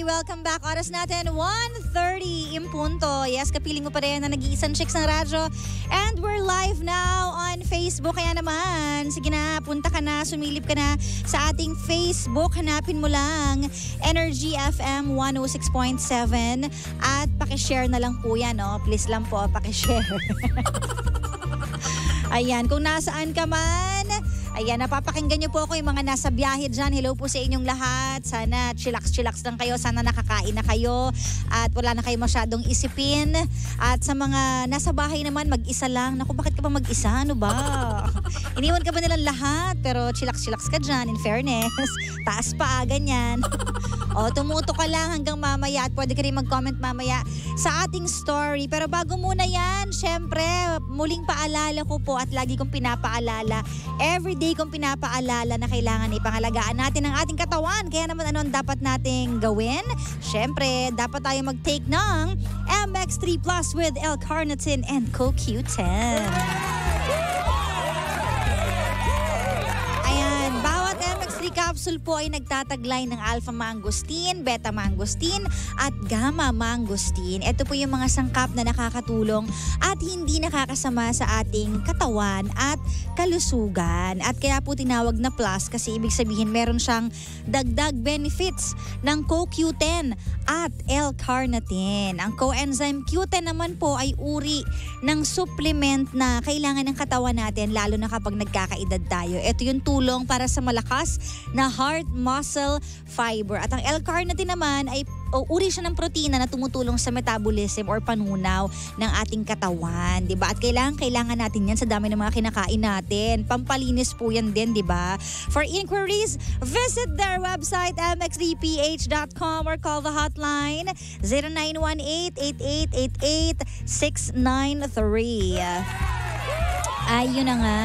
welcome back. Oras natin, 1:30 in punto. Yes, kapiling mo pa rin na nag-iisang chicks ng radyo. And we're live now on Facebook. Kaya naman, sige na, punta ka na, sumilip ka na sa ating Facebook. Hanapin mo lang Energy FM 106.7 at pakishare na lang po yan. No? Please lang po, pakishare. Ayan, kung nasaan ka man, ayan, napapakinggan niyo po ako yung mga nasa biyahe dyan. Hello po sa inyong lahat. Sana chillax lang kayo. Sana nakakain na kayo at wala na kayo masyadong isipin. At sa mga nasa bahay naman, mag-isa lang. Naku, bakit ka ba mag-isa? Ano ba? Iniwan ka ba nilang lahat? Pero chillax ka dyan, in fairness. Taas pa, ganyan. O, tumuto ka lang hanggang mamaya at pwede ka rin mag-comment mamaya sa ating story. Pero bago muna yan, syempre, muling paalala ko po at lagi kong pinapaalala, everyday kong pinapaalala na kailangan ipangalagaan natin ang ating katawan. Kaya naman ano ang dapat nating gawin? Syempre, dapat tayo mag-take ng MX3 Plus with L-Carnitine and CoQ10. Capsule po ay nagtataglay ng alpha mangosteen, beta mangosteen at gamma mangosteen. Ito po yung mga sangkap na nakakatulong at hindi nakakasama sa ating katawan at kalusugan. At kaya po tinawag na plus kasi ibig sabihin meron siyang dagdag benefits ng CoQ10 at L-carnitine. Ang coenzyme Q10 naman po ay uri ng supplement na kailangan ng katawan natin lalo na kapag nagkakaedad tayo. Ito yung tulong para sa malakas na heart muscle fiber. At ang L-carnitine naman ay uri siya ng protina na tumutulong sa metabolism or panunaw ng ating katawan, 'di ba? At kailangan natin 'yan sa dami ng mga kinakain natin. Pampalinis po 'yan din, 'di ba? For inquiries, visit their website mx3ph.com or call the hotline 0918-8888-693. Ayun na nga.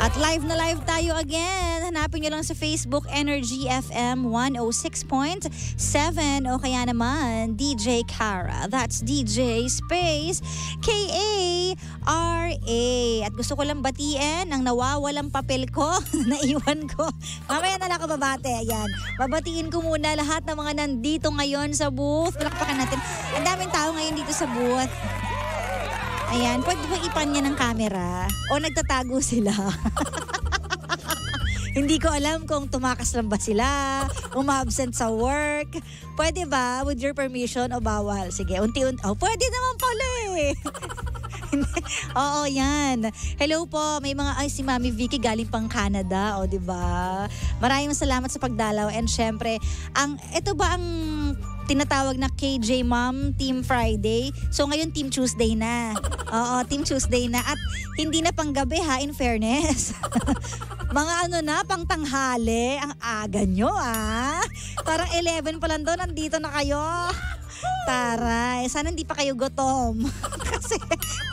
At live na live tayo again. Hanapin nyo lang sa Facebook, Energy FM 106.7 o kaya naman DJ Kara. That's DJ space K-A-R-A. At gusto ko lang batiin ang nawawalang papel ko, naiwan ko. Mamaya na lang ako babate. Ayan. Babatiin ko muna lahat ng mga nandito ngayon sa booth. Palakpakan natin. Ang daming tao ngayon dito sa booth. Ayan, pwede ba ipan niya ng camera? O nagtatago sila? Hindi ko alam kung tumakas lang ba sila, umabsent sa work. Pwede ba, with your permission, o bawal? Sige, unti-unti. Oh, pwede naman pala eh. Oo, yan. Hello po, may mga, si Mami Vicky galing pang Canada, o diba? Maraming salamat sa pagdalaw and syempre, ito ba ang tinatawag na KJ Mom Team Friday. So ngayon Team Tuesday na. Oo, Team Tuesday na. At hindi na pang gabi ha, in fairness. Mga pang tanghali. Ang aga nyo Parang 11 pa lang doon, nandito na kayo. Taray, sana hindi pa kayo gutom. Kasi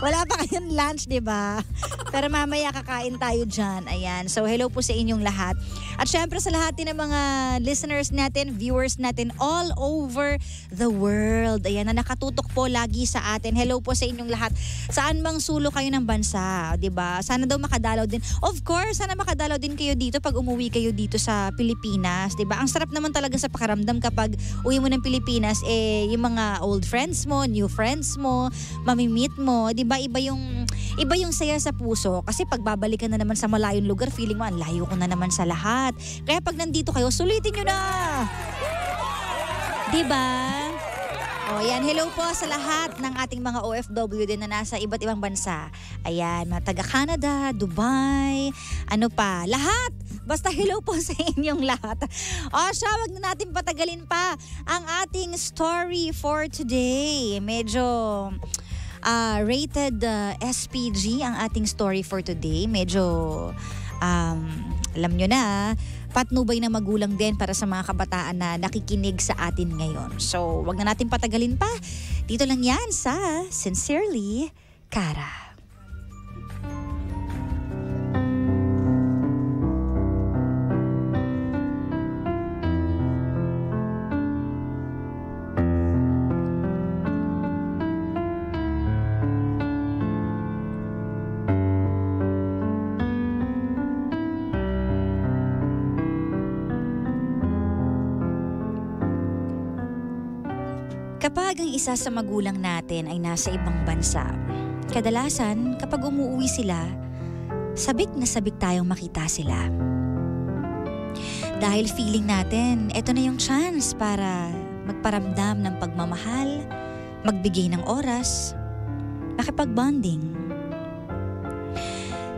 wala pa kayong lunch, di ba? Pero mamaya kakain tayo dyan. Ayan. So hello po sa inyong lahat. At syempre sa lahat din ng mga listeners natin, viewers natin all over the world. Ayan, na nakatutok po lagi sa atin. Hello po sa inyong lahat. Saan mang sulok kayo ng bansa, di ba? Sana daw makadalaw din. Of course, sana makadalaw din kayo dito pag umuwi kayo dito sa Pilipinas, di ba? Ang sarap naman talaga sa pakiramdam kapag uwi mo ng Pilipinas, yung mga old friends mo, new friends mo, mamimit mo, di ba? Iba yung saya sa puso kasi pag babalikan na naman sa malayong lugar, feeling mo ang layo ko na naman sa lahat. Kaya pag nandito kayo, sulitin nyo na. Di ba? O yan, hello po sa lahat ng ating mga OFW din na nasa iba't ibang bansa. Ayan, mga taga Canada, Dubai, ano pa, lahat. Basta hello po sa inyong lahat. O siya, wag na natin patagalin pa ang ating story for today. Medyo rated SPG ang ating story for today. Medyo, alam nyo na, patnubay na magulang din para sa mga kabataan na nakikinig sa atin ngayon. So, wag na natin patagalin pa. Dito lang yan sa Sincerely, Kara. Kapag ang isa sa magulang natin ay nasa ibang bansa, kadalasan kapag umuwi sila, sabik na sabik tayong makita sila. Dahil feeling natin, eto na yung chance para magparamdam ng pagmamahal, magbigay ng oras, makipag-bonding.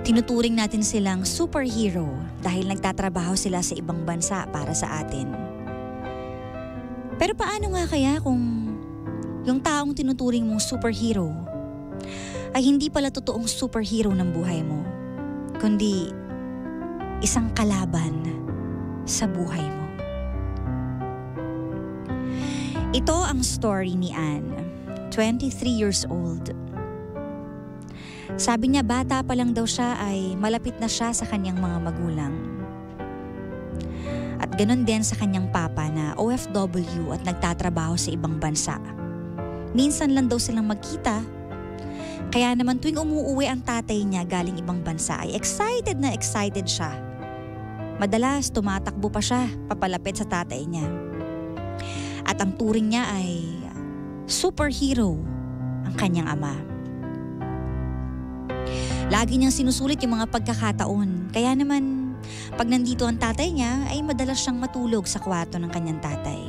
Tinuturing natin silang superhero dahil nagtatrabaho sila sa ibang bansa para sa atin. Pero paano nga kaya kung yung taong tinuturing mong superhero ay hindi pala totoong superhero ng buhay mo, kundi isang kalaban sa buhay mo? Ito ang story ni Anne, 23 years old. Sabi niya bata pa lang daw siya ay malapit na siya sa kanyang mga magulang. At ganun din sa kanyang papa na OFW at nagtatrabaho sa ibang bansa. Minsan lang daw silang magkita. Kaya naman tuwing umuuwi ang tatay niya galing ibang bansa ay excited na excited siya. Madalas tumatakbo pa siya papalapit sa tatay niya. At ang turing niya ay superhero ang kanyang ama. Lagi niyang sinusulit yung mga pagkakataon. Kaya naman pag nandito ang tatay niya ay madalas siyang matulog sa kwarto ng kanyang tatay.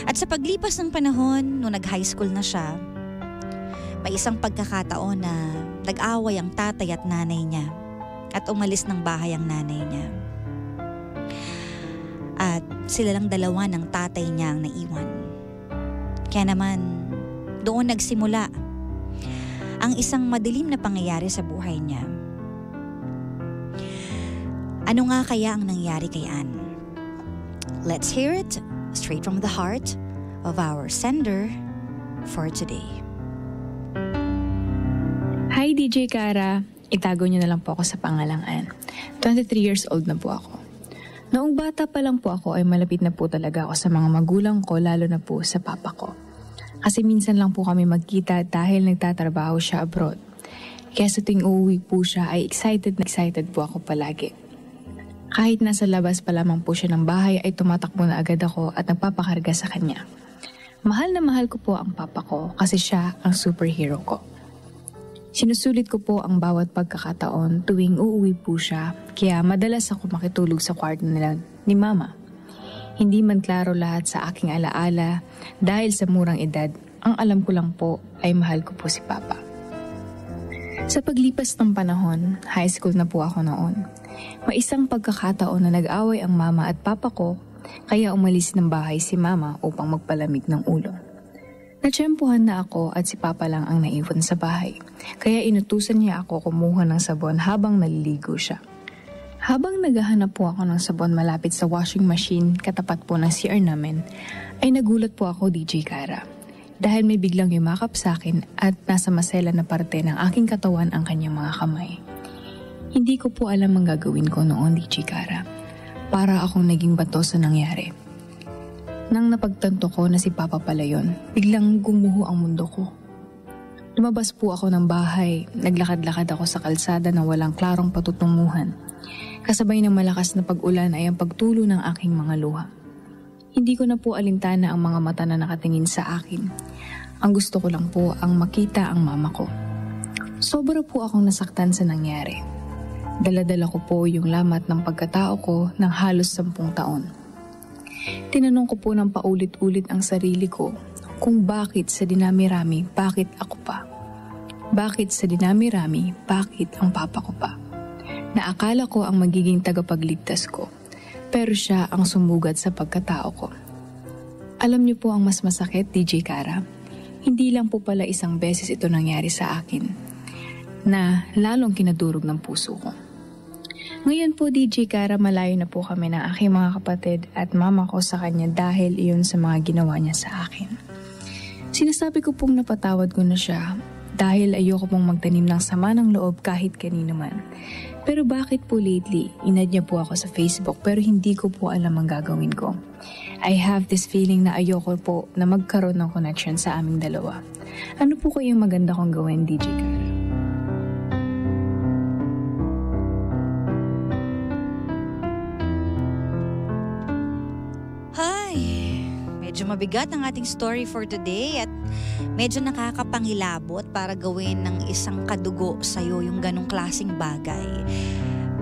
At sa paglipas ng panahon, nung nag-high school na siya, may isang pagkakataon na nag-away ang tatay at nanay niya at umalis ng bahay ang nanay niya. At sila lang dalawa ng tatay niya ang naiwan. Kaya naman, doon nagsimula ang isang madilim na pangyayari sa buhay niya. Ano nga kaya ang nangyari kay Anne? Let's hear it straight from the heart of our sender for today. Hi DJ Kara, itago niyo na lang po ako sa pangalang Anne. 23 years old na po ako. Noong bata pa lang po ako ay malapit na po talaga ako sa mga magulang ko, lalo na po sa papa ko. Kasi minsan lang po kami magkita dahil nagtatrabaho siya abroad. Kaya sa tuwing uuwi po siya ay excited na excited po ako palagi. Kahit nasa labas pa lamang po siya ng bahay ay tumatakbo na agad ako at nagpapakarga sa kanya. Mahal na mahal ko po ang papa ko kasi siya ang superhero ko. Sinusulit ko po ang bawat pagkakataon tuwing uuwi po siya, kaya madalas ako makitulog sa kwarto nila ni mama. Hindi man klaro lahat sa aking alaala dahil sa murang edad, ang alam ko lang po ay mahal ko po si papa. Sa paglipas ng panahon, high school na po ako noon. May isang pagkakataon na nag-away ang mama at papa ko, kaya umalis ng bahay si mama upang magpalamig ng ulo. Natsyempohan na ako at si papa lang ang naiwan sa bahay, kaya inutusan niya ako kumuha ng sabon habang naliligo siya. Habang naghahanap po ako ng sabon malapit sa washing machine katapat po ng CR namin, ay nagulat po ako DJ Kara. Dahil may biglang yumakap sa akin at nasa masela na parte ng aking katawan ang kanyang mga kamay. Hindi ko po alam ang gagawin ko noon DJ Kara. Para akong naging bato sa nangyari. Nang napagtanto ko na si Papa pala yun, biglang gumuho ang mundo ko. Lumabas po ako ng bahay, naglakad-lakad ako sa kalsada na walang klarong patutunguhan. Kasabay ng malakas na pag-ulan ay ang pagtulo ng aking mga luha. Hindi ko na po alintana ang mga mata na nakatingin sa akin. Ang gusto ko lang po ang makita ang mama ko. Sobra po akong nasaktan sa nangyari. Dala-dala ko po yung lamat ng pagkatao ko ng halos 10 taon. Tinanong ko po ng paulit-ulit ang sarili ko kung bakit sa dinami-rami, bakit ako pa? Bakit sa dinami-rami, bakit ang papa ko pa? Naakala ko ang magiging tagapagligtas ko, pero siya ang sumugat sa pagkatao ko. Alam niyo po ang mas masakit, DJ Kara? Hindi lang po pala isang beses ito nangyari sa akin, na lalong kinadurog ng puso ko. Ngayon po DJ Kara, malayo na po kami ng aking mga kapatid at mama ko sa kanya dahil iyon sa mga ginawa niya sa akin. Sinasabi ko pong napatawad ko na siya dahil ayoko pong magtanim ng sama ng loob kahit kanino man. Pero bakit po lately, inad niya po ako sa Facebook pero hindi ko po alam ang gagawin ko. I have this feeling na ayoko po na magkaroon ng connection sa aming dalawa. Ano po kayang maganda kong gawin, DJ Kara? medyo mabigat ang ating story for today at medyo nakakapangilabot para gawin ng isang kadugo sa'yo yung ganong klaseng bagay.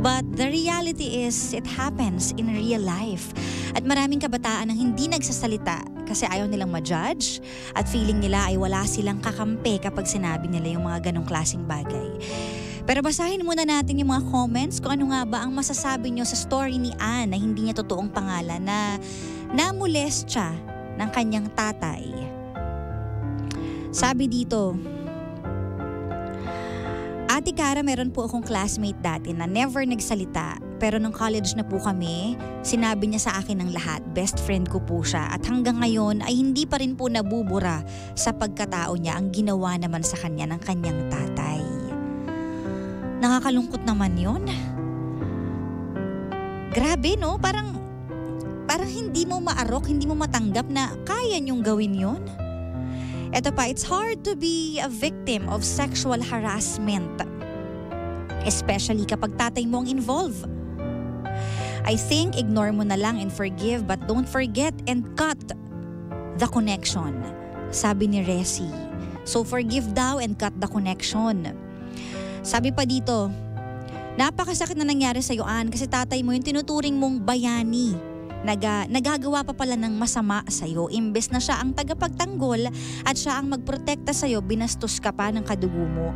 But the reality is, it happens in real life. At maraming kabataan ang hindi nagsasalita kasi ayaw nilang ma-judge at feeling nila ay wala silang kakampi kapag sinabi nila yung mga ganong klaseng bagay. Pero basahin muna natin yung mga comments kung ano nga ba ang masasabi nyo sa story ni Ann na hindi niya totoong pangalan na namulest siya ng kanyang tatay. Sabi dito, Ate Cara, meron po akong classmate dati na never nagsalita pero nung college na po kami, sinabi niya sa akin ng lahat. Best friend ko po siya at hanggang ngayon ay hindi pa rin po nabubura sa pagkatao niya ang ginawa naman sa kanya ng kanyang tatay. Nakakalungkot naman yun. Grabe no, parang hindi mo maarok, hindi mo matanggap na kaya niyong gawin yun. Ito pa, it's hard to be a victim of sexual harassment. Especially kapag tatay mo ang involve. I think ignore mo na lang and forgive but don't forget and cut the connection. Sabi ni Resi. So forgive daw and cut the connection. Sabi pa dito, napakasakit na nangyari sa iyo, Ann, kasi tatay mo yung tinuturing mong bayani. Nagagawa pa pala ng masama sa'yo. Imbes na siya ang tagapagtanggol at siya ang magprotekta sa'yo, binastos ka pa ng kadugo mo.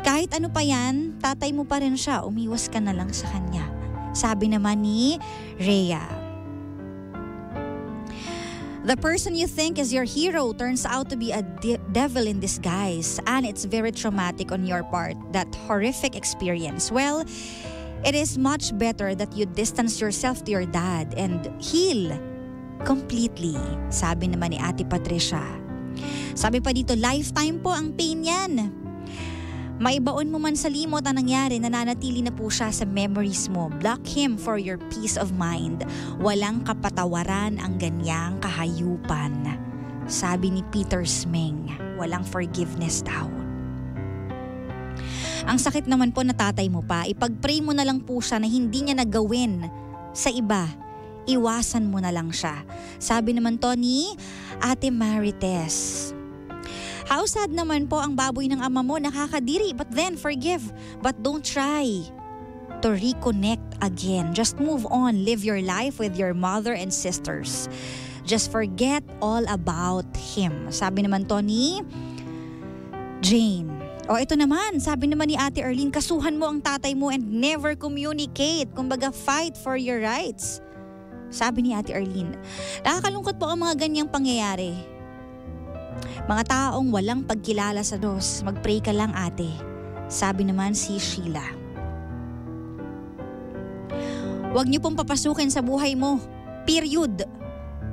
Kahit ano pa yan, tatay mo pa rin siya. Umiwas ka na lang sa kanya. Sabi naman ni Rhea. The person you think is your hero turns out to be a devil in disguise. And it's very traumatic on your part, that horrific experience. Well, it is much better that you distance yourself to your dad and heal completely. Sabi naman ni Ate Patricia. Sabi pa dito, lifetime po ang pain yan. Maibaon mo man sa limot ang nangyari, nananatili na po siya sa memories mo. Block him for your peace of mind. Walang kapatawaran ang ganyang kahayupan. Sabi ni Peter Smeng, walang forgiveness daw. Ang sakit naman po na tatay mo pa, ipag-pray mo na lang po siya na hindi niya nagawin sa iba. Iwasan mo na lang siya. Sabi naman to ni Ate Marites. How sad naman po ang baboy ng ama mo, nakakadiri, but then forgive. But don't try to reconnect again. Just move on, live your life with your mother and sisters. Just forget all about him. Sabi naman to ni Jane. O ito naman, sabi naman ni Ate Erlene, kasuhan mo ang tatay mo and never communicate. Kumbaga, fight for your rights. Sabi ni Ate Erlene. Nakakalungkot po ang mga ganyang pangyayari. Mga taong walang pagkilala sa Diyos, mag-pray ka lang, ate. Sabi naman si Sheila. Huwag niyo pong papasukin sa buhay mo. Period.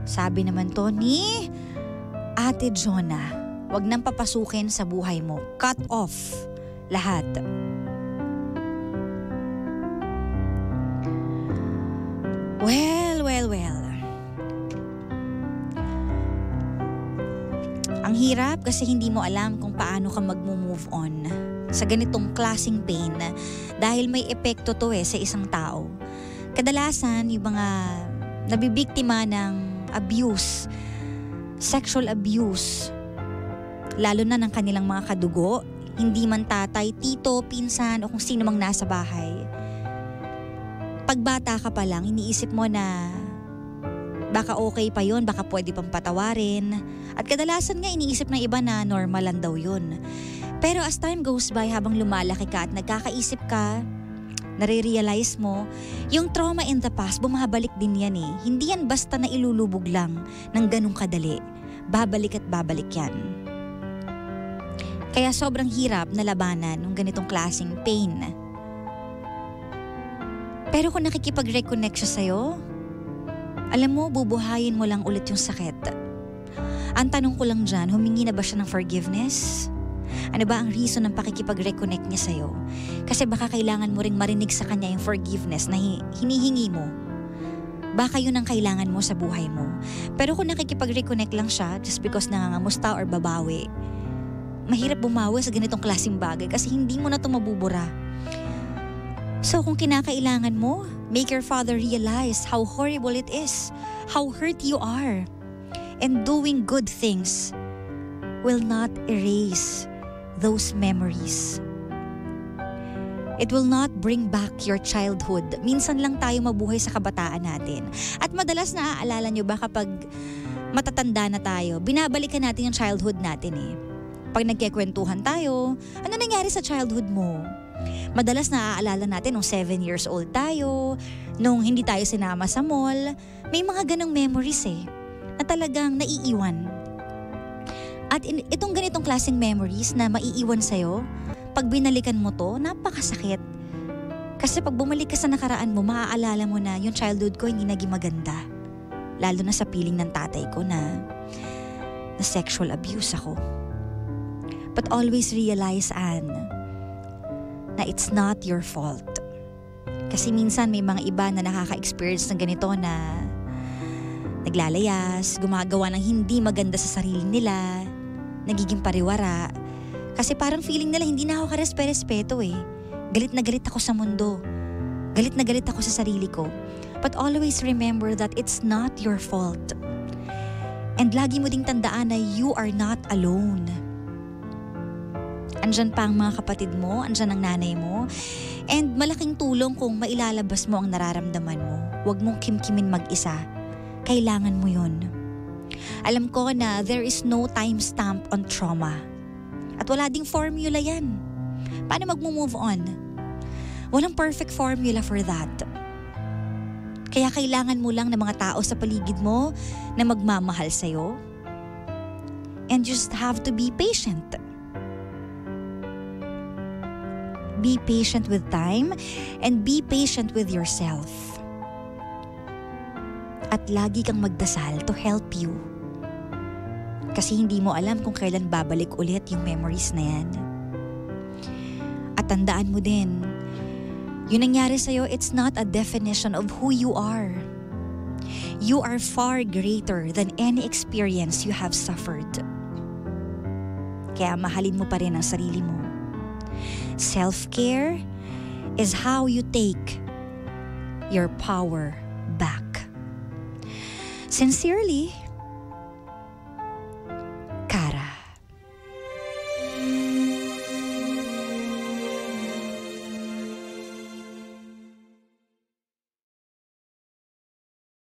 Sabi naman to ni Ate Jonah. Huwag nang papasukin sa buhay mo. Cut off lahat. Well. Ang hirap kasi hindi mo alam kung paano ka mag-move on sa ganitong klaseng pain dahil may epekto to sa isang tao. Kadalasan, yung mga nabibiktima ng abuse, sexual abuse, lalo na ng kanilang mga kadugo, hindi man tatay, tito, pinsan o kung sino mang nasa bahay. Pagbata ka pa lang, iniisip mo na baka okay pa yun, baka pwede pang patawarin. At kadalasan nga iniisip ng iba na normal lang daw yun. Pero as time goes by, habang lumalaki ka at nagkakaisip ka, nare-realize mo, yung trauma in the past, bumabalik din yan eh. Hindi yan basta na ilulubog lang ng ganung kadali. Babalik at babalik yan. Kaya sobrang hirap na labanan ng ganitong klaseng pain. Pero kung nakikipag-reconnect siya sa'yo, alam mo, bubuhayin mo lang ulit yung sakit. Ang tanong ko lang dyan, humingi na ba siya ng forgiveness? Ano ba ang reason ng pakikipag-reconnect niya sa'yo? Kasi baka kailangan mo ring marinig sa kanya yung forgiveness na hinihingi mo. Baka yun ang kailangan mo sa buhay mo. Pero kung nakikipag-reconnect lang siya just because nangangamusta or babawi, mahirap bumawi sa ganitong klaseng bagay kasi hindi mo na ito mabubura. So kung kinakailangan mo, make your father realize how horrible it is, how hurt you are. And doing good things will not erase those memories. It will not bring back your childhood. Minsan lang tayo mabuhay sa kabataan natin. At madalas naaalala nyo ba kapag matatanda na tayo, binabalikan natin yung childhood natin eh. Pag nagkikwentuhan tayo, ano nangyari sa childhood mo? Madalas naaalala natin nung 7 years old tayo, nung hindi tayo sinama sa mall. May mga ganong memories eh, na talagang naiiwan. At itong ganitong klaseng memories na maiiwan sa'yo, pag binalikan mo to, napakasakit. Kasi pag bumalik ka sa nakaraan mo, maaalala mo na yung childhood ko hindi naging maganda. Lalo na sa piling ng tatay ko na sexual abuse ako. But always realize, Anne, na it's not your fault. Kasi minsan may mga iba na nakaka-experience ng ganito na naglalayas, gumagawa ng hindi maganda sa sarili nila, nagiging pariwara. Kasi parang feeling nila hindi na ako karespe-respeto eh. Galit na galit ako sa mundo. Galit na galit ako sa sarili ko. But always remember that it's not your fault. And lagi mo ding tandaan na you are not alone. Andyan pa ang mga kapatid mo, andyan ang nanay mo. And malaking tulong kung mailalabas mo ang nararamdaman mo. Huwag mong kimkimin mag-isa. Kailangan mo yun. Alam ko na there is no timestamp on trauma. At wala ding formula yan. Paano mag-move on? Walang perfect formula for that. Kaya kailangan mo lang ng mga tao sa paligid mo na magmamahal sa'yo. And you just have to be patient. Be patient with time and be patient with yourself. At lagi kang magdasal to help you. Kasi hindi mo alam kung kailan babalik ulit yung memories na yan. At tandaan mo din, yung nangyari sa'yo, it's not a definition of who you are. You are far greater than any experience you have suffered. Kaya mahalin mo pa rin ang sarili mo. Self-care is how you take your power back. Sincerely,